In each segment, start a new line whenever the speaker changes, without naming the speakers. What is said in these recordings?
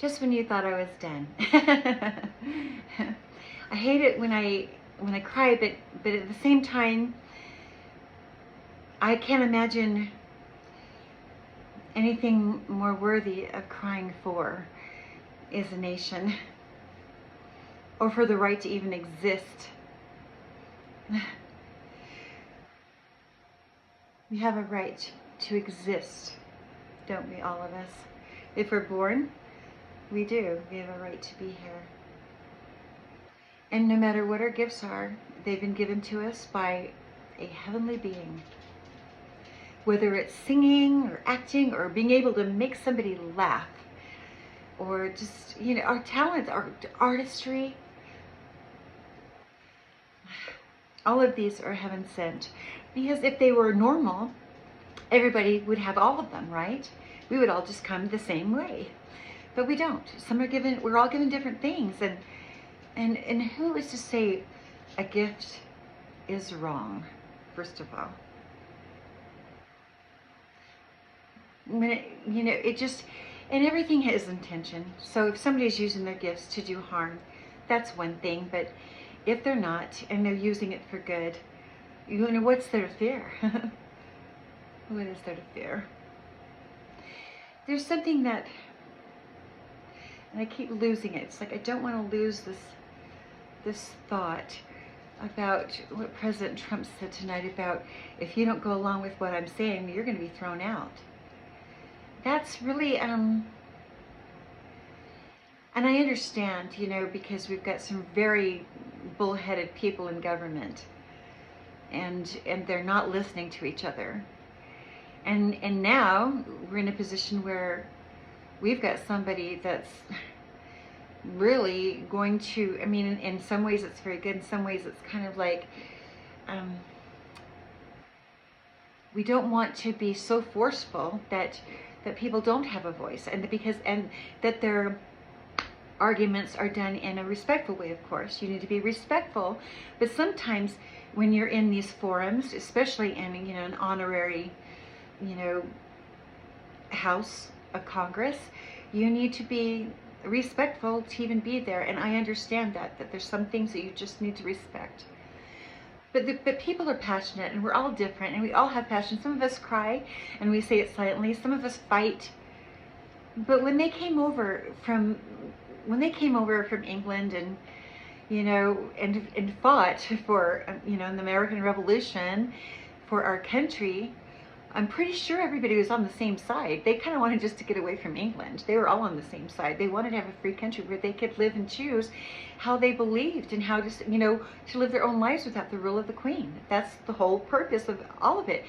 just when you thought I was done. I hate it when I cry, but at the same time, I can't imagine anything more worthy of crying for is a nation, or for the right to even exist. We have a right to exist, don't we, all of us? If we're born, we do. We have a right to be here. And no matter what our gifts are, they've been given to us by a heavenly being. Whether it's singing or acting or being able to make somebody laugh, or just, our talents, our artistry, all of these are heaven sent. Because if they were normal, everybody would have all of them, right? We would all just come the same way. But we don't. We're all given different things. And who is to say a gift is wrong, first of all? When it just, and everything has intention. So if somebody's using their gifts to do harm, that's one thing. But if they're not, and they're using it for good, what's there to fear? What is there to fear? There's something that, and I keep losing it. It's like I don't want to lose this thought about what President Trump said tonight about, if you don't go along with what I'm saying, you're going to be thrown out. That's really, and I understand, because we've got some very bullheaded people in government, and they're not listening to each other. And now we're in a position where we've got somebody that's really going to, in some ways it's very good, in some ways it's kind of like, we don't want to be so forceful that people don't have a voice, and that their arguments are done in a respectful way. Of course, you need to be respectful, but sometimes when you're in these forums, especially in an honorary House of Congress, you need to be respectful to even be there. And I understand that there's some things that you just need to respect. But people are passionate, and we're all different, and we all have passion. Some of us cry and we say it silently. Some of us fight. But when they came over from England, and and fought for in the American Revolution for our country, I'm pretty sure everybody was on the same side. They kind of wanted just to get away from England. They were all on the same side. They wanted to have a free country where they could live and choose how they believed, and how to live their own lives without the rule of the Queen. That's the whole purpose of all of it.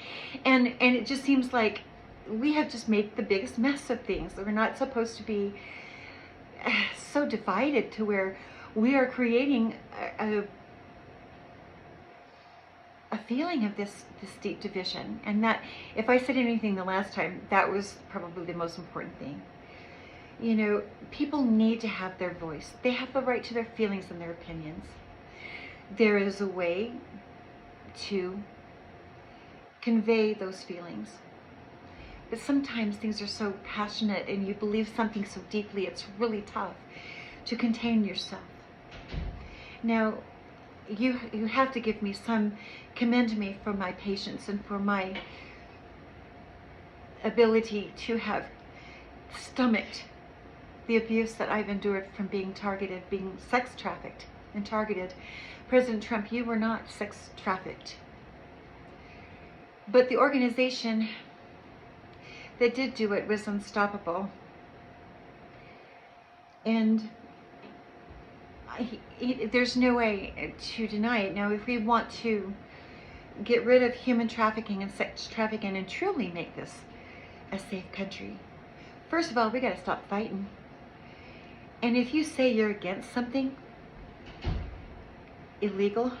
And it just seems like we have just made the biggest mess of things. We're not supposed to be so divided to where we are creating a feeling of this deep division. And that, if I said anything the last time, that was probably the most important thing. People need to have their voice. They have the right to their feelings and their opinions. There is a way to convey those feelings. But sometimes things are so passionate, and you believe something so deeply, it's really tough to contain yourself. Now, you have to commend me for my patience and for my ability to have stomached the abuse that I've endured from being targeted, being sex trafficked and targeted. President Trump, you were not sex trafficked. But the organization that did do it was unstoppable. And there's no way to deny it. Now, if we want to get rid of human trafficking and sex trafficking and truly make this a safe country, first of all, we got to stop fighting. And if you say you're against something illegal,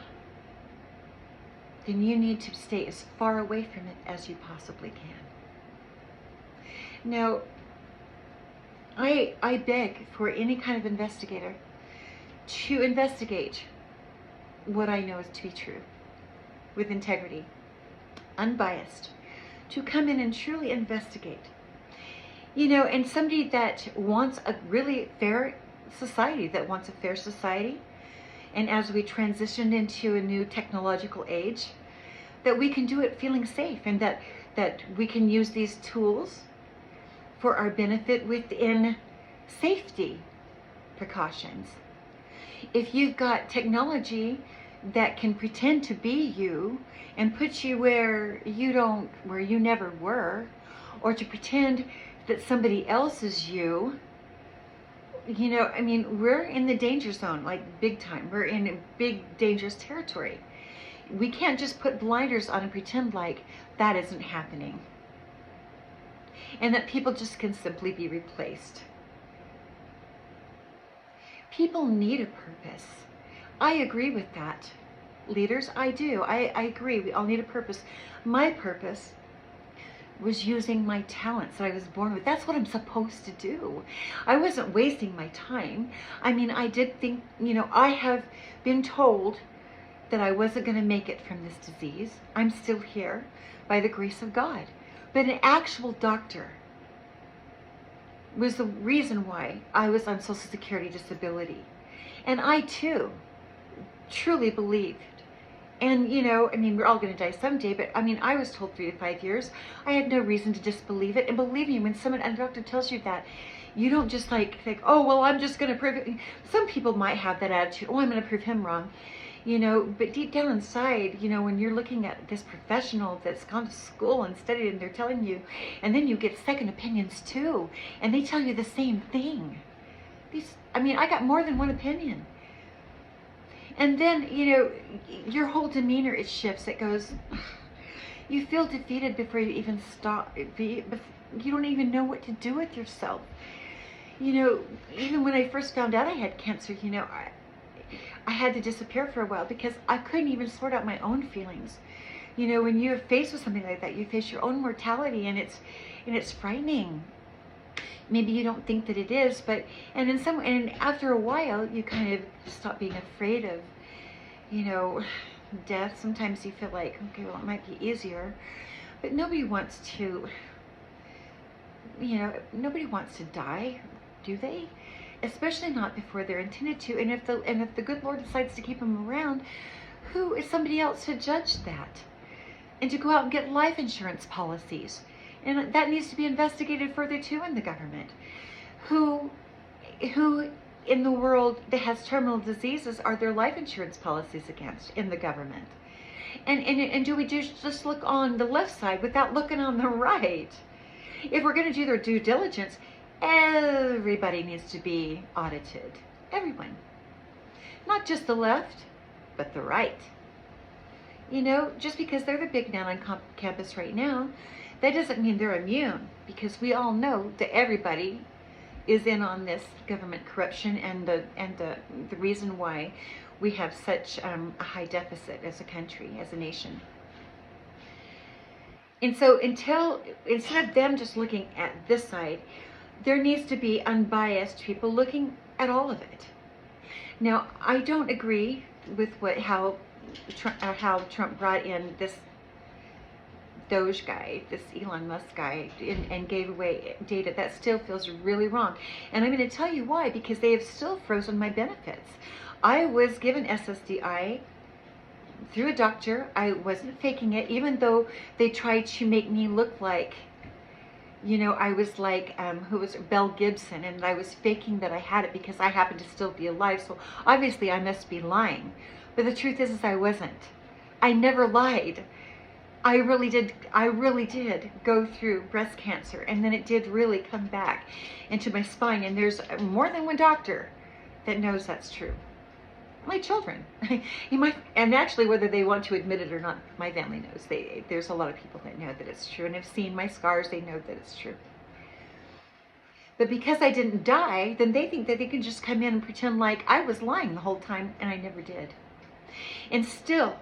then you need to stay as far away from it as you possibly can. Now, I beg for any kind of investigator to investigate what I know is to be true, with integrity, unbiased, to come in and truly investigate. You know, and somebody that wants a really fair society, and as we transition into a new technological age, that we can do it feeling safe, and that we can use these tools for our benefit within safety precautions. If you've got technology that can pretend to be you and put you where you never were, or to pretend that somebody else is you, you know, I mean, we're in the danger zone, like big time. We're in a big dangerous territory. We can't just put blinders on and pretend like that isn't happening, and that people just can simply be replaced. People need a purpose. I agree with that. Leaders, I do. I agree. We all need a purpose. My purpose was using my talents that I was born with. That's what I'm supposed to do. I wasn't wasting my time. I mean, I did think, you know, I have been told that I wasn't going to make it from this disease. I'm still here by the grace of God. But an actual doctor was the reason why I was on Social Security disability. And I too truly believed. And, you know, I mean, we're all going to die someday, but I mean, I was told 3 to 5 years. I had no reason to disbelieve it. And believe me, when a doctor tells you that, you don't just like think, oh, well, I'm just going to prove it. Some people might have that attitude. Oh, I'm going to prove him wrong. You know, but deep down inside, you know, when you're looking at this professional that's gone to school and studied, and they're telling you, and then you get second opinions too, and they tell you the same thing. I mean, I got more than one opinion. And then, you know, your whole demeanor, it shifts. It goes, you feel defeated before you even stop. You don't even know what to do with yourself. You know, even when I first found out I had cancer, you know, I had to disappear for a while because I couldn't even sort out my own feelings. You know, when you're faced with something like that, you face your own mortality, and it's frightening. Maybe you don't think that it is, but and after a while, you kind of stop being afraid of, you know, death. Sometimes you feel like, okay, well, it might be easier, but nobody wants to, you know, nobody wants to die, do they? Especially not before they're intended to. And if the good Lord decides to keep them around, who is somebody else to judge that? And to go out and get life insurance policies. And that needs to be investigated further too in the government. Who in the world that has terminal diseases are there life insurance policies against in the government? And do we just look on the left side without looking on the right? If we're going to do their due diligence, everybody needs to be audited. Everyone. Not just the left, but the right. You know, just because they're the big man on campus right now, that doesn't mean they're immune, because we all know that everybody is in on this government corruption and the reason why we have such a high deficit as a country, as a nation. And so instead of them just looking at this side, there needs to be unbiased people looking at all of it. Now, I don't agree with how Trump brought in this Doge guy, this Elon Musk guy, and gave away data. That still feels really wrong. And I'm going to tell you why, because they have still frozen my benefits. I was given SSDI through a doctor. I wasn't faking it, even though they tried to make me look like, you know, I was like, who was Belle Gibson, and I was faking that I had it because I happened to still be alive. So obviously I must be lying. But the truth is I wasn't. I never lied. I really did go through breast cancer, and then it did really come back into my spine. And there's more than one doctor that knows that's true. My children, and actually, whether they want to admit it or not, my family knows. There's a lot of people that know that it's true, and have seen my scars. They know that it's true. But because I didn't die, then they think that they can just come in and pretend like I was lying the whole time, and I never did. And still,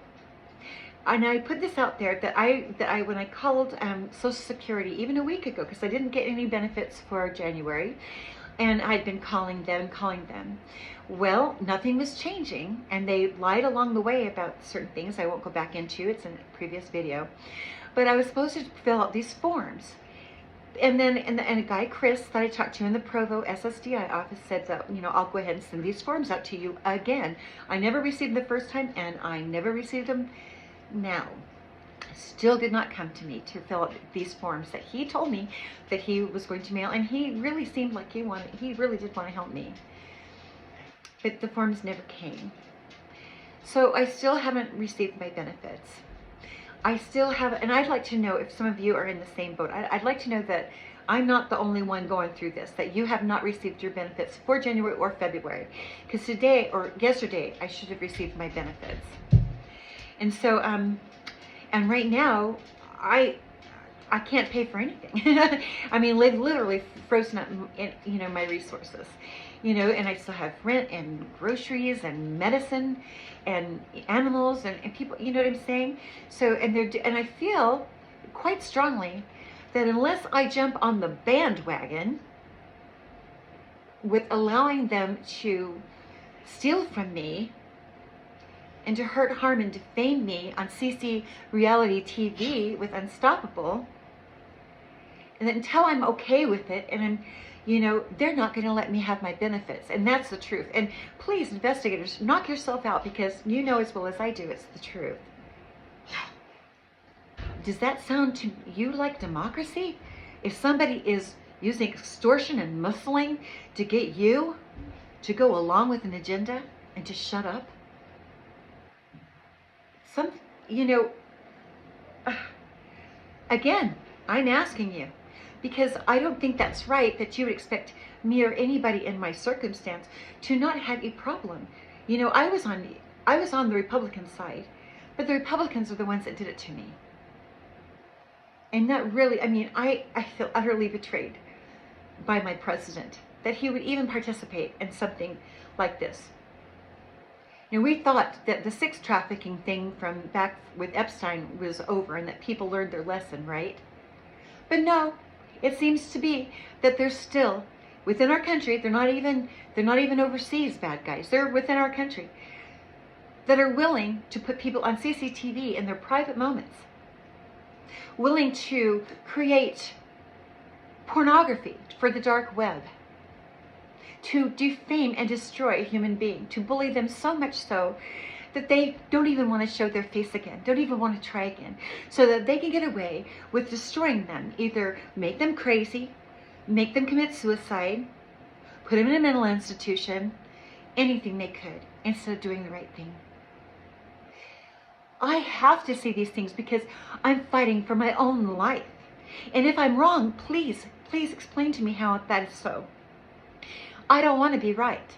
and I put this out there that I when I called Social Security even a week ago, because I didn't get any benefits for January, and I'd been calling them. Well, nothing was changing, and they lied along the way about certain things I won't go back into. It's in a previous video. But I was supposed to fill out these forms. And then, and a guy, Chris, that I talked to in the Provo SSDI office said that, I'll go ahead and send these forms out to you again. I never received them the first time, and I never received them now. Still did not come to me to fill out these forms that he told me that he was going to mail, and he really seemed like he really did want to help me. But the forms never came. So I still haven't received my benefits. I still have, and I'd like to know if some of you are in the same boat. I'd like to know that I'm not the only one going through this, that you have not received your benefits for January or February. Because today or yesterday, I should have received my benefits. And so, and right now, I can't pay for anything. I mean, they've literally frozen up, my resources. And I still have rent and groceries and medicine and animals and people, you know what I'm saying? So, and I feel quite strongly that unless I jump on the bandwagon with allowing them to steal from me and to hurt, harm, and defame me on CC Reality TV with Unstoppable, and until I'm okay with it, and I'm, they're not going to let me have my benefits. And that's the truth. And please, investigators, knock yourself out, because you know as well as I do, it's the truth. Does that sound to you like democracy? If somebody is using extortion and muscling to get you to go along with an agenda and to shut up? Again, I'm asking you, because I don't think that's right that you would expect me or anybody in my circumstance to not have a problem. I was on the Republican side, but the Republicans are the ones that did it to me. And that really, I feel utterly betrayed by my president, that he would even participate in something like this. We thought that the sex trafficking thing from back with Epstein was over and that people learned their lesson, right? But no, it seems to be that they're still within our country. They're not even overseas bad guys. They're within our country that are willing to put people on CCTV in their private moments, willing to create pornography for the dark web, to defame and destroy a human being, to bully them so much so that they don't even want to show their face again, don't even want to try again, so that they can get away with destroying them, either make them crazy, make them commit suicide, put them in a mental institution, anything they could, instead of doing the right thing. I have to see these things because I'm fighting for my own life. And if I'm wrong, please explain to me how that is so. I don't want to be right.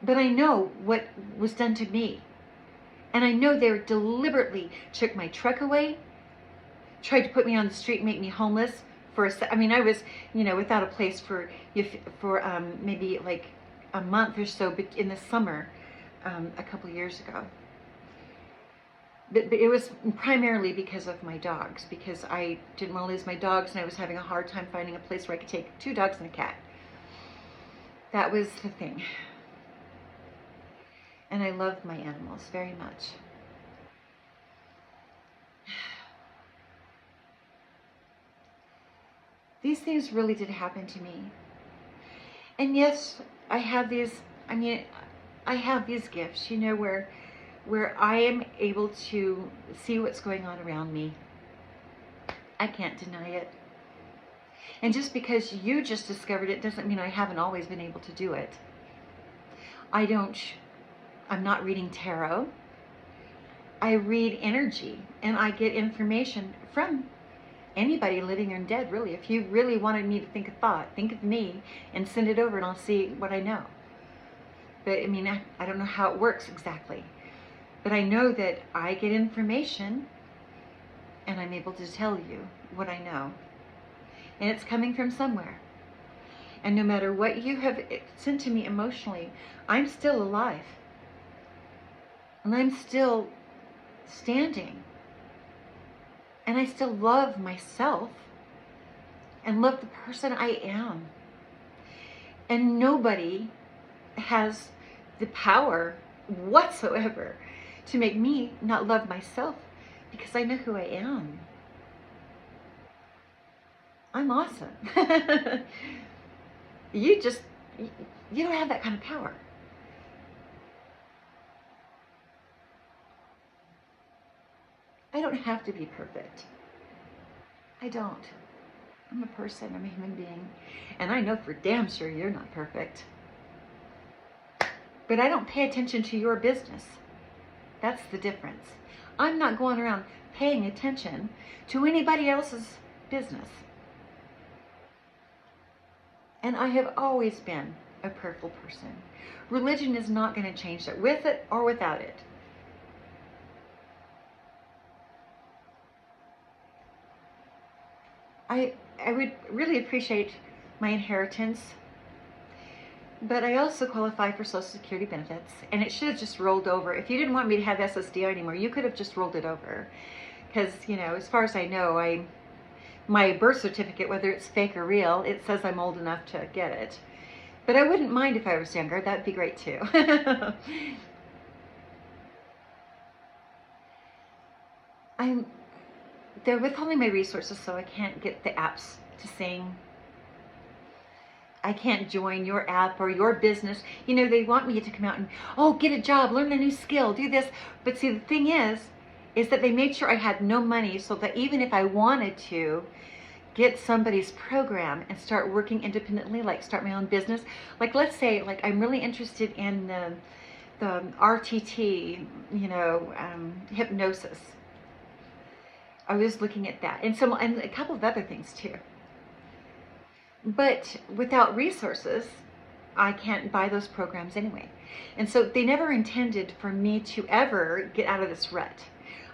But I know what was done to me. And I know they deliberately took my truck away, tried to put me on the street, make me homeless I was, without a place for maybe like a month or so, but in the summer, a couple years ago. But it was primarily because of my dogs, because I didn't want to lose my dogs, and I was having a hard time finding a place where I could take 2 dogs and a cat. That was the thing. And I loved my animals very much. These things really did happen to me. And yes, I have these gifts, where I am able to see what's going on around me. I can't deny it. And just because you just discovered it doesn't mean I haven't always been able to do it. I'm not reading tarot. I read energy, and I get information from anybody living or dead, really. If you really wanted me to think a thought, think of me and send it over and I'll see what I know. But I don't know how it works exactly. But I know that I get information and I'm able to tell you what I know. And it's coming from somewhere. And no matter what you have sent to me emotionally, I'm still alive. And I'm still standing. And I still love myself and love the person I am. And nobody has the power whatsoever to make me not love myself, because I know who I am. I'm awesome. You just, you don't have that kind of power. I don't have to be perfect. I don't. I'm a person, I'm a human being. And I know for damn sure you're not perfect. But I don't pay attention to your business. That's the difference. I'm not going around paying attention to anybody else's business. And I have always been a prayerful person. Religion is not going to change that, with it or without it. I would really appreciate my inheritance, but I also qualify for Social Security benefits, and it should have just rolled over. If you didn't want me to have SSDI anymore, you could have just rolled it over. Because, you know, as far as I know, my birth certificate, whether it's fake or real, it says I'm old enough to get it. But I wouldn't mind if I was younger. That'd be great too. They're withholding my resources, so I can't get the apps to sing. I can't join your app or your business. You know, they want me to come out and, oh, get a job, learn a new skill, do this. But see, the thing is that they made sure I had no money, so that even if I wanted to get somebody's program and start working independently, like start my own business, like let's say, like I'm really interested in the RTT, you know, hypnosis. I was looking at that, and a couple of other things too. But without resources, I can't buy those programs anyway. And so they never intended for me to ever get out of this rut.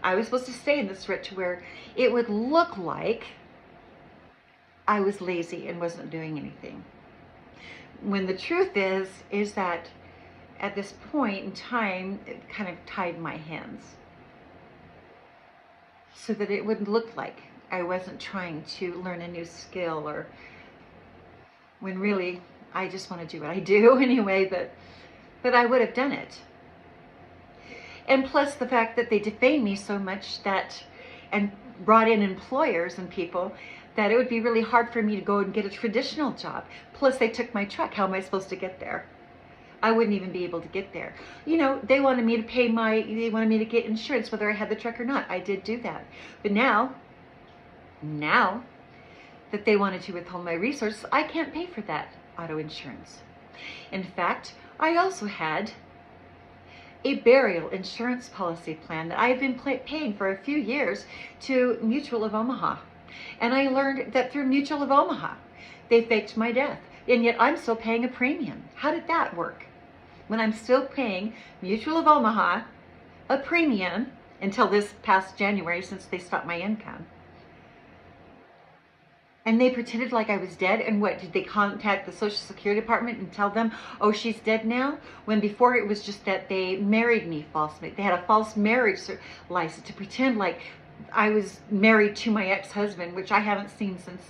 I was supposed to stay in this rut to where it would look like I was lazy and wasn't doing anything. When the truth is that at this point in time, it kind of tied my hands, so that it wouldn't look like I wasn't trying to learn a new skill, or when really I just want to do what I do anyway, but I would have done it. And plus the fact that they defamed me so much that, and brought in employers and people, that it would be really hard for me to go and get a traditional job. Plus they took my truck. How am I supposed to get there? I wouldn't even be able to get there. You know, they wanted me to they wanted me to get insurance whether I had the truck or not. I did do that. But now that they wanted to withhold my resources, I can't pay for that auto insurance. In fact, I also had a burial insurance policy plan that I have been paying for a few years to Mutual of Omaha. And I learned that through Mutual of Omaha, they faked my death. And yet I'm still paying a premium. How did that work? When I'm still paying Mutual of Omaha a premium until this past January, since they stopped my income. And they pretended like I was dead. And what, did they contact the Social Security Department and tell them, oh, she's dead now? When before it was just that they married me falsely. They had a false marriage license to pretend like I was married to my ex-husband, which I haven't seen since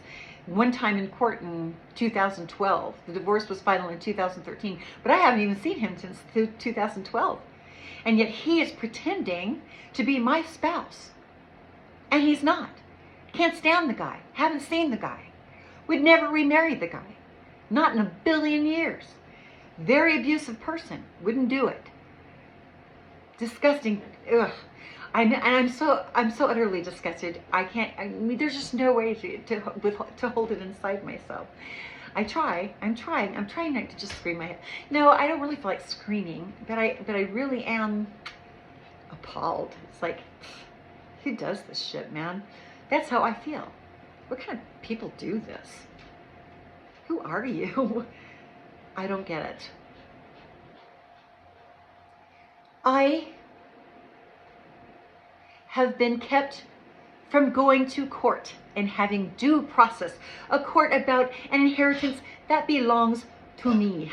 one time in court in 2012. The divorce was final in 2013, but I haven't even seen him since 2012. And yet he is pretending to be my spouse. And he's not. Can't stand the guy. Haven't seen the guy. Would never remarry the guy. Not in a billion years. Very abusive person. Wouldn't do it. Disgusting. Ugh. I'm so utterly disgusted. I mean, there's just no way to hold it inside myself. I'm trying not to just scream my head. No, I don't really feel like screaming, but I really am appalled. It's like, who does this shit, man? That's how I feel. What kind of people do this? Who are you? I don't get it. I have been kept from going to court and having due process, a court about an inheritance that belongs to me.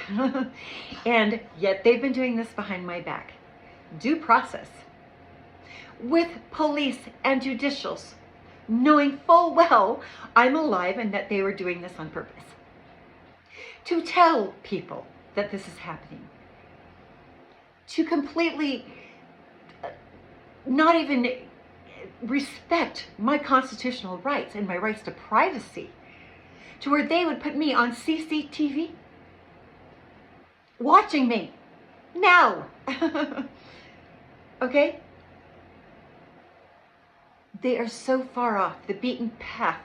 And yet they've been doing this behind my back. Due process with police and judicials, knowing full well I'm alive and that they were doing this on purpose. To tell people that this is happening. To completely not even respect my constitutional rights and my rights to privacy. to where they would put me on CCTV watching me now. Okay? They are so far off the beaten path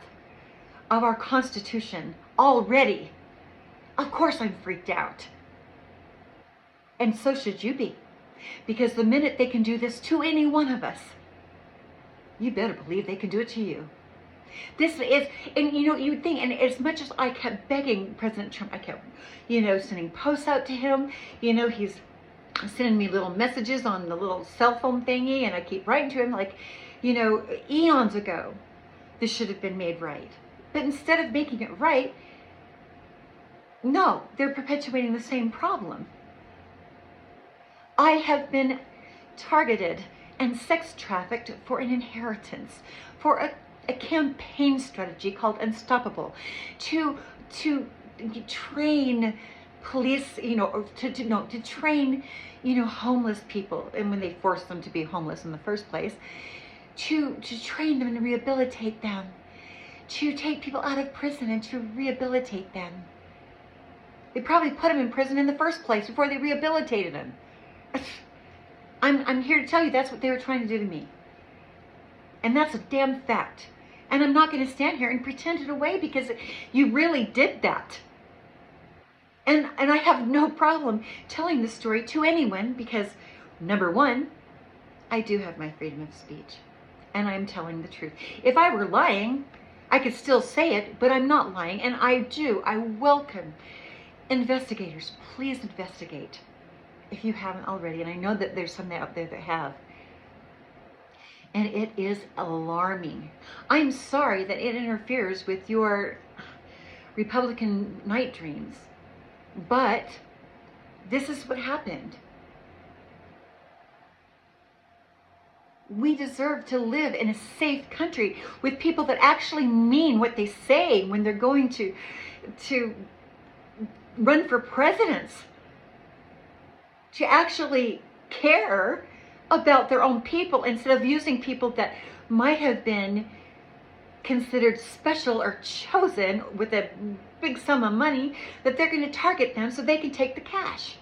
of our Constitution already. Of course I'm freaked out. And so should you be. Because the minute they can do this to any one of us, you better believe they can do it to you. This is, and you know, you would think, and as much as I kept begging President Trump, I kept, sending posts out to him, he's sending me little messages on the little cell phone thingy, and I keep writing to him like, eons ago, this should have been made right. But instead of making it right, no, they're perpetuating the same problem. I have been targeted and sex trafficked for an inheritance, for a campaign strategy called Unstoppable, to train police, to train, homeless people, and when they force them to be homeless in the first place, to train them and rehabilitate them, to take people out of prison and to rehabilitate them. They probably put them in prison in the first place before they rehabilitated them. I'm here to tell you that's what they were trying to do to me. And that's a damn fact. And I'm not going to stand here and pretend it away because you really did that. And I have no problem telling this story to anyone because, number one, I do have my freedom of speech. And I'm telling the truth. If I were lying, I could still say it, but I'm not lying. And I welcome investigators. Please investigate if you haven't already. And I know that there's some out there that have. And it is alarming. I'm sorry that it interferes with your Republican night dreams. But this is what happened. We deserve to live in a safe country with people that actually mean what they say when they're going to run for presidents. To actually care about their own people instead of using people that might have been considered special or chosen with a big sum of money, that they're going to target them so they can take the cash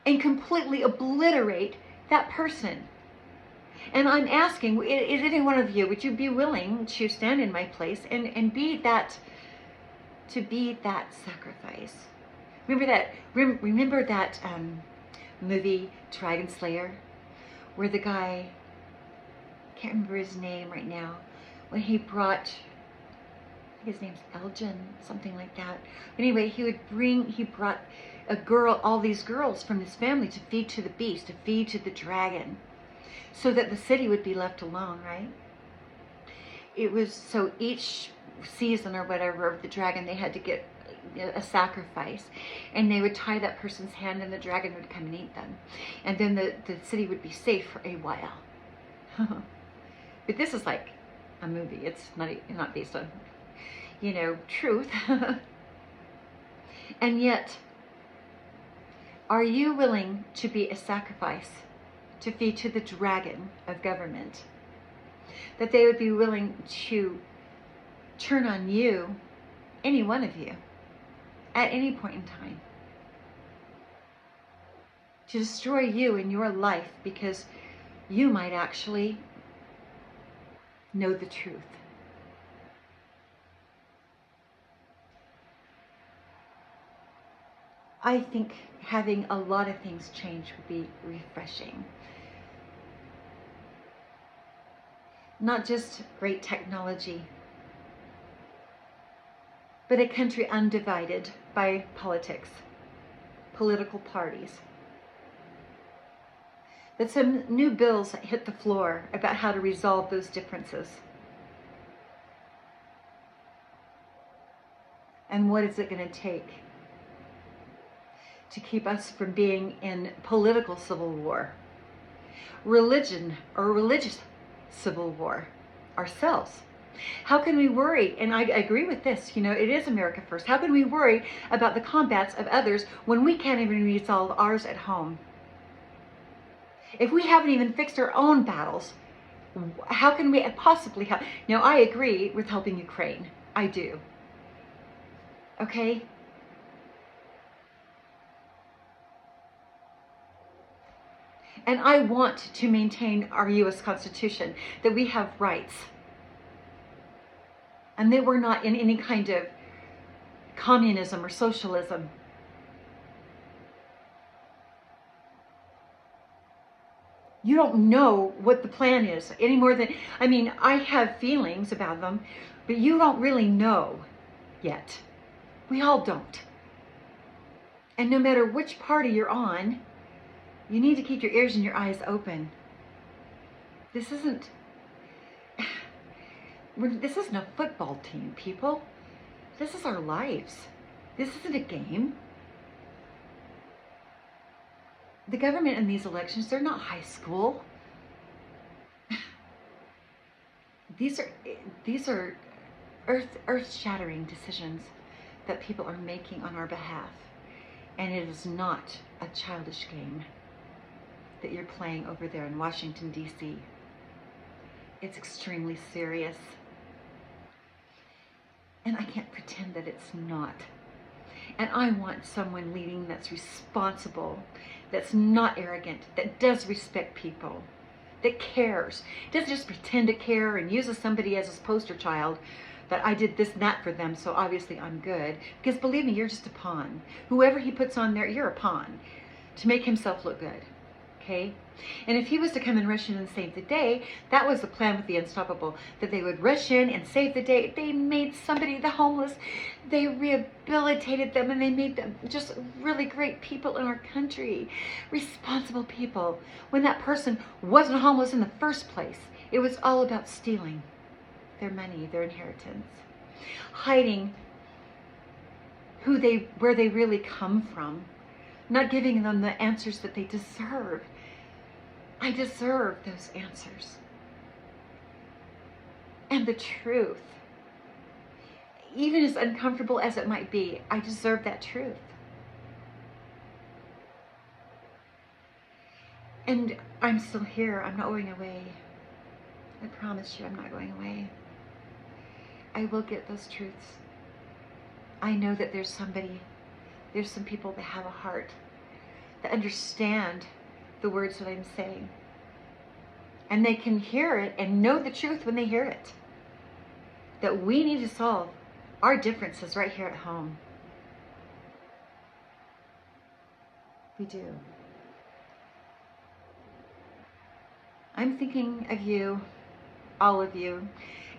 and completely obliterate that person. And I'm asking, is any one of you, would you be willing to stand in my place and be that sacrifice? Remember that movie Dragon Slayer, where the guy, I can't remember his name right now, when he brought, I think his name's Elgin, something like that. But anyway, he brought all these girls from his family to feed to the beast, to feed to the dragon, so that the city would be left alone, right? It was, so each season or whatever of the dragon, they had to get a sacrifice, and they would tie that person's hand and the dragon would come and eat them, and then the city would be safe for a while. But this is like a movie. It's not based on truth. And yet, are you willing to be a sacrifice to feed to the dragon of government, that they would be willing to turn on you, any one of you, at any point in time, to destroy you in your life because you might actually know the truth? I think having a lot of things change would be refreshing. Not just great technology, but a country undivided by politics, political parties. That some new bills hit the floor about how to resolve those differences. And what is it going to take to keep us from being in political civil war, religion or religious civil war ourselves? How can we worry, and I agree with this, it is America first. How can we worry about the combats of others when we can't even resolve ours at home? If we haven't even fixed our own battles, how can we possibly help? Now, I agree with helping Ukraine. I do. Okay? And I want to maintain our U.S. Constitution, that we have rights. And that we're not in any kind of communism or socialism. You don't know what the plan is any more than, I mean, I have feelings about them, but you don't really know yet. We all don't. And no matter which party you're on, you need to keep your ears and your eyes open. This isn't a football team, people. This is our lives. This isn't a game. The government in these elections, they're not high school. These are earth-shattering decisions that people are making on our behalf. And it is not a childish game that you're playing over there in Washington, D.C. It's extremely serious. And I can't pretend that it's not. And I want someone leading that's responsible, that's not arrogant, that does respect people, that cares. Doesn't just pretend to care and uses somebody as his poster child, that I did this and that for them, so obviously I'm good. Because believe me, you're just a pawn. Whoever he puts on there, you're a pawn to make himself look good. Okay? And if he was to come and rush in and save the day, that was the plan with the Unstoppable, that they would rush in and save the day. They made somebody, the homeless, they rehabilitated them, and they made them just really great people in our country, responsible people. When that person wasn't homeless in the first place, it was all about stealing their money, their inheritance, hiding where they really come from, not giving them the answers that they deserve. I deserve those answers. And the truth. Even as uncomfortable as it might be, I deserve that truth. And I'm still here. I'm not going away. I promise you I'm not going away. I will get those truths. I know that there's some people that have a heart, that understand the words that I'm saying. And they can hear it and know the truth when they hear it. That we need to solve our differences right here at home. We do. I'm thinking of you, all of you,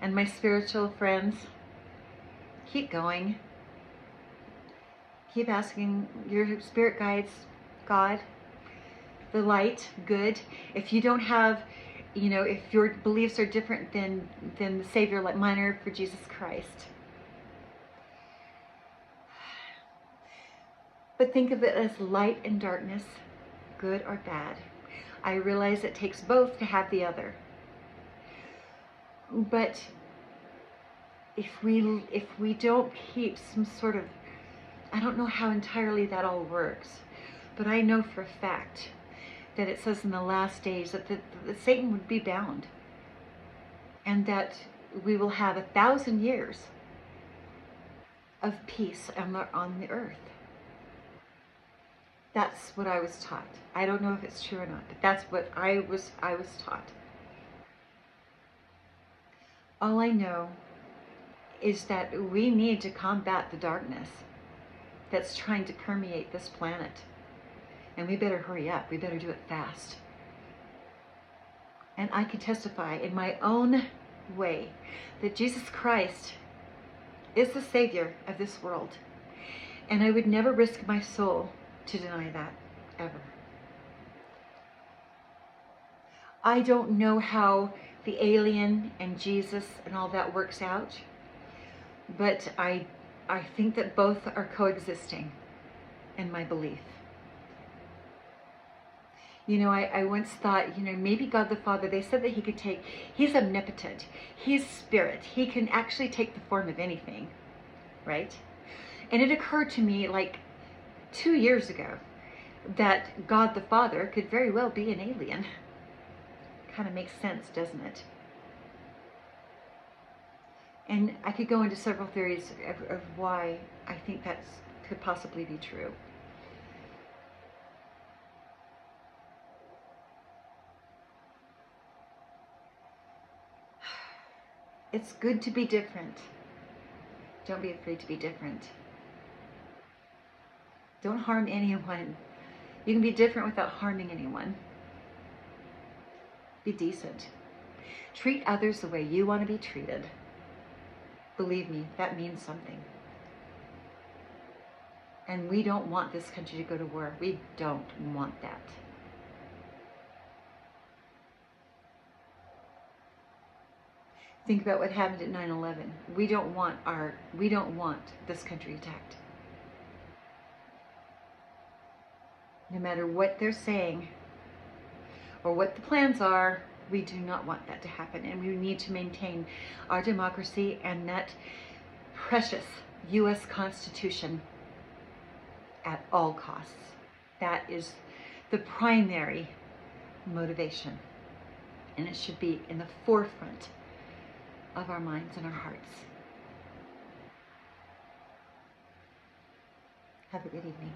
and my spiritual friends. Keep going. Keep asking your spirit guides, God, the light, good. If you don't have, if your beliefs are different than the Savior, like mine are for Jesus Christ. But think of it as light and darkness, good or bad. I realize it takes both to have the other. But if we don't keep some sort of, I don't know how entirely that all works, but I know for a fact that it says in the last days that Satan would be bound, and that we will have 1,000 years of peace on the earth. That's what I was taught. I don't know if it's true or not, but that's what I was taught. All I know is that we need to combat the darkness that's trying to permeate this planet. And we better hurry up. We better do it fast. And I can testify in my own way that Jesus Christ is the Savior of this world. And I would never risk my soul to deny that, ever. I don't know how the alien and Jesus and all that works out, but I think that both are coexisting in my belief. I once thought, maybe God the Father, they said that he's omnipotent, he's spirit, he can actually take the form of anything, right? And it occurred to me like 2 years ago that God the Father could very well be an alien. Kind of makes sense, doesn't it? And I could go into several theories of why I think that could possibly be true. It's good to be different. Don't be afraid to be different. Don't harm anyone. You can be different without harming anyone. Be decent. Treat others the way you want to be treated. Believe me, that means something. And we don't want this country to go to war. We don't want that. Think about what happened at 9/11. We don't want this country attacked. No matter what they're saying or what the plans are, we do not want that to happen. And we need to maintain our democracy and that precious U.S. Constitution at all costs. That is the primary motivation. And it should be in the forefront of our minds and our hearts. Have a good evening.